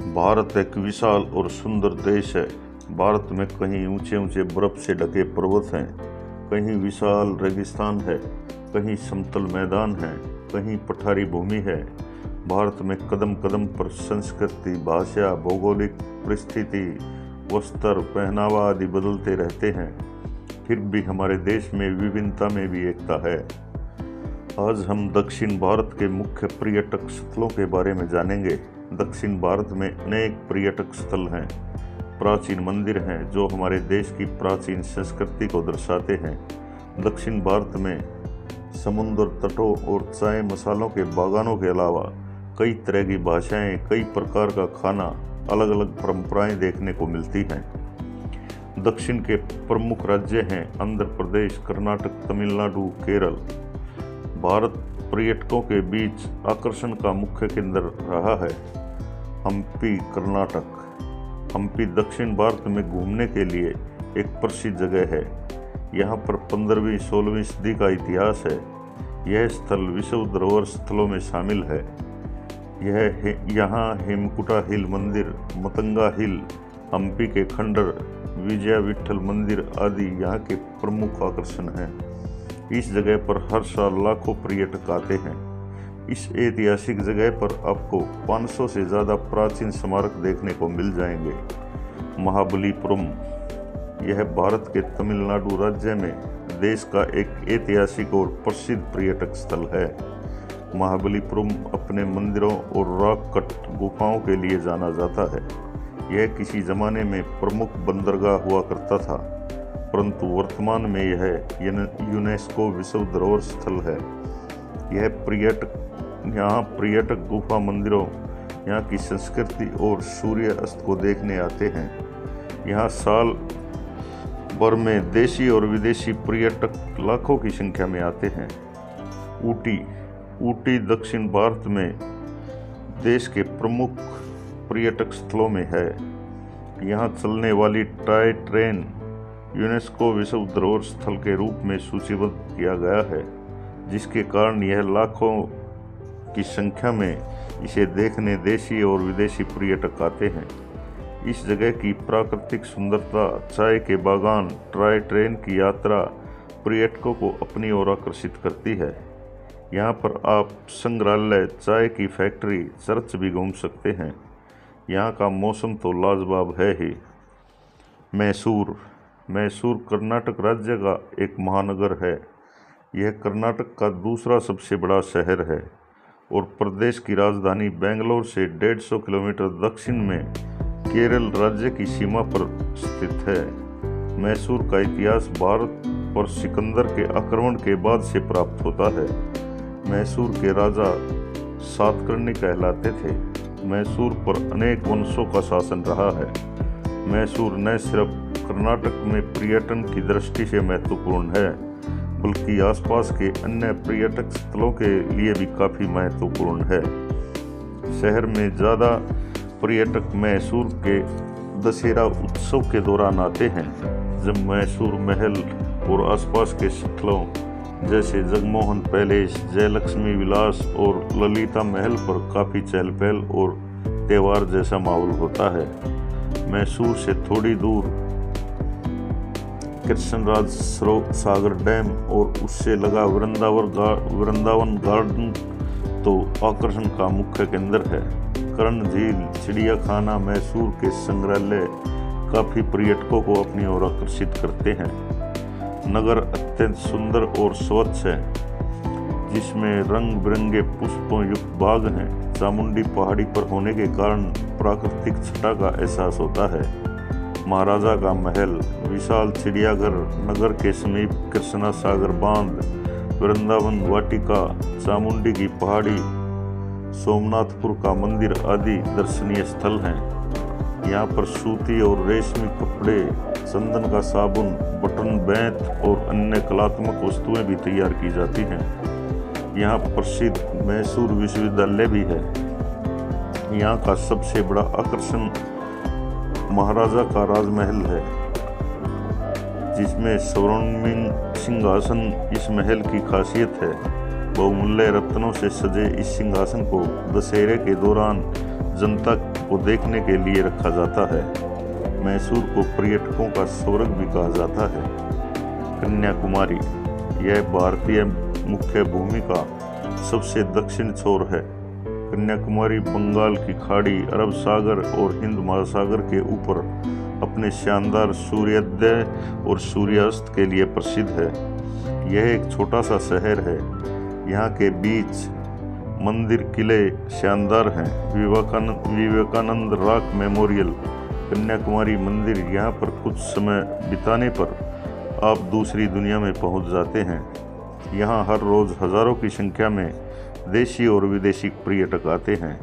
भारत एक विशाल और सुंदर देश है। भारत में कहीं ऊंचे ऊंचे बर्फ से ढके पर्वत हैं, कहीं विशाल रेगिस्तान है, कहीं समतल मैदान है, कहीं पठारी भूमि है। भारत में कदम कदम पर संस्कृति, भाषा, भौगोलिक परिस्थिति, वस्त्र, पहनावा आदि बदलते रहते हैं, फिर भी हमारे देश में विभिन्नता में भी एकता है। आज हम दक्षिण भारत के मुख्य पर्यटक स्थलों के बारे में जानेंगे। दक्षिण भारत में अनेक पर्यटक स्थल हैं, प्राचीन मंदिर हैं जो हमारे देश की प्राचीन संस्कृति को दर्शाते हैं। दक्षिण भारत में समुद्र तटों और चाय मसालों के बागानों के अलावा कई तरह की भाषाएं, कई प्रकार का खाना, अलग अलग परंपराएं देखने को मिलती हैं। दक्षिण के प्रमुख राज्य हैं आंध्र प्रदेश, कर्नाटक, तमिलनाडु, केरल। भारत पर्यटकों के बीच आकर्षण का मुख्य केंद्र रहा है। हम्पी, कर्नाटक। हम्पी दक्षिण भारत में घूमने के लिए एक प्रसिद्ध जगह है। यहाँ पर 15वीं-16वीं सदी का इतिहास है। यह स्थल विश्व धरोहर स्थलों में शामिल है। यहाँ हेमकुटा हिल मंदिर, मतंगा हिल, हम्पी के खंडर, विजय विठल मंदिर आदि यहाँ के प्रमुख आकर्षण हैं। इस जगह पर हर साल लाखों पर्यटक आते हैं। इस ऐतिहासिक जगह पर आपको 500 से ज़्यादा प्राचीन स्मारक देखने को मिल जाएंगे। महाबलीपुरम, यह भारत के तमिलनाडु राज्य में देश का एक ऐतिहासिक और प्रसिद्ध पर्यटक स्थल है। महाबलीपुरम अपने मंदिरों और रॉक कट गुफाओं के लिए जाना जाता है। यह किसी ज़माने में प्रमुख बंदरगाह हुआ करता था, परंतु वर्तमान में यह यूनेस्को विश्व धरोहर स्थल है। यहाँ पर्यटक गुफा मंदिरों, यहाँ की संस्कृति और सूर्य अस्त को देखने आते हैं। यहाँ साल भर में देशी और विदेशी पर्यटक लाखों की संख्या में आते हैं। ऊटी दक्षिण भारत में देश के प्रमुख पर्यटक स्थलों में है। यहाँ चलने वाली टॉय ट्रेन यूनेस्को विश्व धरोहर स्थल के रूप में सूचीबद्ध किया गया है, जिसके कारण यह लाखों की संख्या में इसे देखने देशी और विदेशी पर्यटक आते हैं। इस जगह की प्राकृतिक सुंदरता, चाय के बागान, टॉय ट्रेन की यात्रा पर्यटकों को अपनी ओर आकर्षित करती है। यहाँ पर आप संग्रहालय, चाय की फैक्ट्री, चर्च भी घूम सकते हैं। यहाँ का मौसम तो लाजवाब है ही। मैसूर कर्नाटक राज्य का एक महानगर है। यह कर्नाटक का दूसरा सबसे बड़ा शहर है और प्रदेश की राजधानी बेंगलोर से 150 किलोमीटर दक्षिण में केरल राज्य की सीमा पर स्थित है। मैसूर का इतिहास भारत पर सिकंदर के आक्रमण के बाद से प्राप्त होता है। मैसूर के राजा सातकर्णी कहलाते थे। मैसूर पर अनेक वंशों का शासन रहा है। मैसूर न सिर्फ कर्नाटक में पर्यटन की दृष्टि से महत्वपूर्ण है, बल्कि आसपास के अन्य पर्यटक स्थलों के लिए भी काफ़ी महत्वपूर्ण है। शहर में ज़्यादा पर्यटक मैसूर के दशहरा उत्सव के दौरान आते हैं, जब मैसूर महल और आसपास के स्थलों जैसे जगमोहन पैलेस, जयलक्ष्मी विलास और ललिता महल पर काफ़ी चहल पहल और त्यौहार जैसा माहौल होता है। मैसूर से थोड़ी दूर कृष्णराज सागर डैम और उससे लगा वृंदावन गार्डन तो आकर्षण का मुख्य केंद्र है। कर्ण झील, चिड़ियाखाना, मैसूर के संग्रहालय काफ़ी पर्यटकों को अपनी ओर आकर्षित करते हैं। नगर अत्यंत सुंदर और स्वच्छ है, जिसमें रंग बिरंगे पुष्पों युक्त बाग हैं। चामुंडी पहाड़ी पर होने के कारण प्राकृतिक छटा का एहसास होता है। महाराजा का महल, विशाल चिड़ियाघर, नगर के समीप कृष्णा सागर बांध, वृंदावन वाटिका, चामुंडी की पहाड़ी, सोमनाथपुर का मंदिर आदि दर्शनीय स्थल हैं। यहाँ पर सूती और रेशमी कपड़े, चंदन का साबुन, बटन बैंत और अन्य कलात्मक वस्तुएं भी तैयार की जाती हैं। यहाँ प्रसिद्ध मैसूर विश्वविद्यालय भी है। यहाँ का सबसे बड़ा आकर्षण महाराजा का राजमहल है, जिसमें स्वर्णिम सिंहासन इस महल की खासियत है। बहुमूल्य रत्नों से सजे इस सिंहासन को दशहरे के दौरान जनता को देखने के लिए रखा जाता है। मैसूर को पर्यटकों का स्वर्ग भी कहा जाता है। कन्याकुमारी, यह भारतीय मुख्य भूमि का सबसे दक्षिण छोर है। कन्याकुमारी बंगाल की खाड़ी, अरब सागर और हिंद महासागर के ऊपर अपने शानदार सूर्योदय और सूर्यास्त के लिए प्रसिद्ध है। यह एक छोटा सा शहर है। यहाँ के बीच, मंदिर, किले शानदार हैं। विवेकानंद रॉक मेमोरियल, कन्याकुमारी मंदिर, यहाँ पर कुछ समय बिताने पर आप दूसरी दुनिया में पहुँच जाते हैं। यहाँ हर रोज़ हज़ारों की संख्या में देशी और विदेशी पर्यटक आते हैं।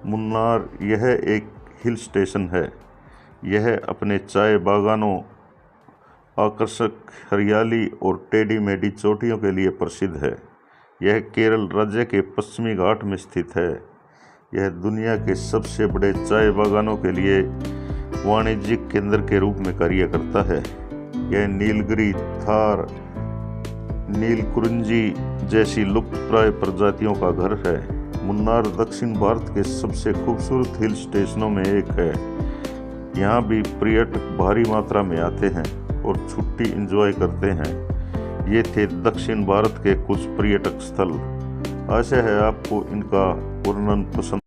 मुन्नार यह एक हिल स्टेशन है। यह अपने चाय बागानों, आकर्षक हरियाली और टेढ़ी मेढ़ी चोटियों के लिए प्रसिद्ध है। यह केरल राज्य के पश्चिमी घाट में स्थित है। यह दुनिया के सबसे बड़े चाय बागानों के लिए वाणिज्यिक केंद्र के रूप में कार्य करता है। यह नीलगिरी, थार, नीलकुरिंजी जैसी लुप्तप्राय प्रजातियों का घर है। मुन्नार दक्षिण भारत के सबसे खूबसूरत हिल स्टेशनों में एक है। यहाँ भी पर्यटक भारी मात्रा में आते हैं और छुट्टी एंजॉय करते हैं। ये थे दक्षिण भारत के कुछ पर्यटक स्थल। आशा है आपको इनका वर्णन पसंद